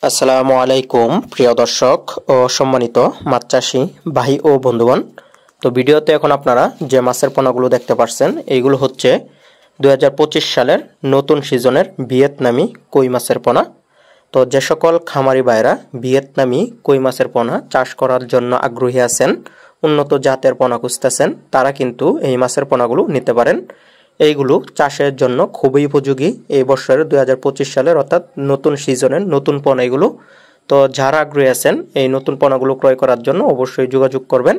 আসসালামু আলাইকুম প্রিয় দর্শক ও সম্মানিত মাছ চাষি ভাই ও বন্ধুগণ। তো ভিডিওতে এখন আপনারা যে মাছের পোনাগুলো দেখতে পাচ্ছেন এইগুলো হচ্ছে 2025 সালের নতুন সিজনের ভিয়েতনামি কই মাছের পোনা। তো যে সকল খামারি ভাইরা ভিয়েতনামি কই মাছের পোনা চাষ করার জন্য আগ্রহী আছেন, উন্নত জাতের পোনা খুঁজতেছেন, তারা কিন্তু এই মাছের পোনাগুলো নিতে পারেন। এইগুলো চাষের জন্য খুবই উপযোগী এই বছরের 2025 সালের অর্থাৎ নতুন সিজনের নতুন পোনা এগুলো। তো যারা আগ্রহী আছেন এই নতুন পোনাগুলো ক্রয় করার জন্য অবশ্যই যোগাযোগ করবেন।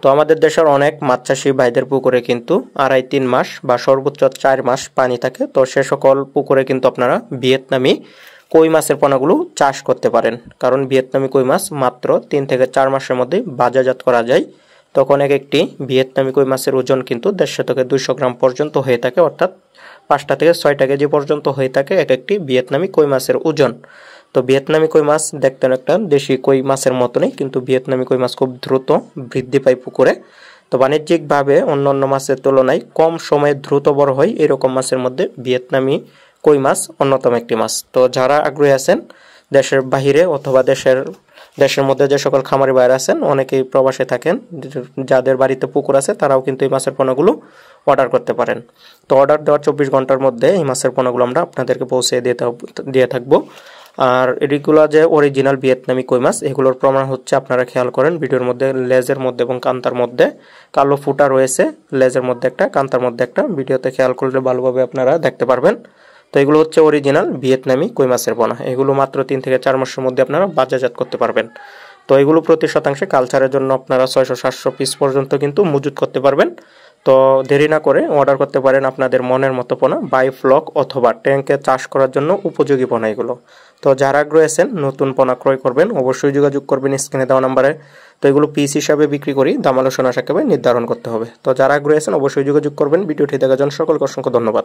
তো আমাদের দেশের অনেক মাছ চাষি ভাইদের পুকুরে কিন্তু 2.5-3 মাস বা সর্বোচ্চ 4 মাস পানি থাকে। তো সে সকল পুকুরে কিন্তু আপনারা ভিয়েতনামি কই মাছের পোনাগুলো চাষ করতে পারেন, কারণ ভিয়েতনামি কই মাছ মাত্র 3 থেকে 4 মাসের মধ্যে বাজারজাত করা যায়। তখন একটি ভিয়েতনামি কই মাছের ওজন কিন্তু 150 থেকে 200 গ্রাম পর্যন্ত হয়ে থাকে, অর্থাৎ 5টা থেকে 6টা কেজি পর্যন্ত হয়ে থাকে এক একটি ভিয়েতনামি কই মাছের ওজন। তো ভিয়েতনামি কই মাছ দেখতে একটা দেশি কই মাছের মতনই, কিন্তু ভিয়েতনামি কই মাছ খুব দ্রুত বৃদ্ধি পায় পুকুরে। তো বাণিজ্যিকভাবে অন্যান্য মাছের তুলনায় কম সময়ে দ্রুত বড় হয় এরকম মাছের মধ্যে ভিয়েতনামি কই মাছ অন্যতম একটি মাছ। তো যারা আগ্রহী আছেন দেশের বাহিরে অথবা দেশের মধ্যে যে সকল খামারি ভাইরা আছেন, অনেকেই প্রবাসে থাকেন, যাদের বাড়িতে পুকুর আছে তারাও কিন্তু এই মাছের পোনাগুলো অর্ডার করতে পারেন। তো অর্ডার দেওয়ার 24 ঘন্টার মধ্যে এই মাছের পোনাগুলো আমরা আপনাদেরকে পৌঁছে দিয়ে থাকবো। আর এগুলো যে অরিজিনাল ভিয়েতনামি কই মাছ, এগুলোর প্রমাণ হচ্ছে আপনারা খেয়াল করেন ভিডিওর মধ্যে লেজের মধ্যে এবং কান্তার মধ্যে কালো ফুটা রয়েছে, লেজের মধ্যে একটা, কান্তার মধ্যে একটা, ভিডিওতে খেয়াল করলে ভালোভাবে আপনারা দেখতে পারবেন। তো এগুলো হচ্ছে অরিজিনাল ভিয়েতনামি কই মাছের পোনা। এগুলো মাত্র 3 থেকে 4 মাসের মধ্যে আপনারা বাজারজাত করতে পারবেন। তো এগুলো প্রতি শতাংশে কালচারের জন্য আপনারা 600-700 পিস পর্যন্ত কিন্তু মজুত করতে পারবেন। তো দেরি না করে অর্ডার করতে পারেন আপনাদের মনের মতো পোনা, বাই ফ্লক অথবা ট্যাঙ্কে চাষ করার জন্য উপযোগী পোনা এগুলো। তো যারা আগ্রহী আছেন নতুন পোনা ক্রয় করবেন অবশ্যই যোগাযোগ করবেন স্ক্রিনে দেওয়া নাম্বারে। তো এগুলো পিস হিসাবে বিক্রি করি, দাম আলোচনা সাপেক্ষে নির্ধারণ করতে হবে। তো যারা আগ্রহী আছেন অবশ্যই যোগাযোগ করবেন। ভিডিওটি দেখার জন্য সকলকে অসংখ্য ধন্যবাদ।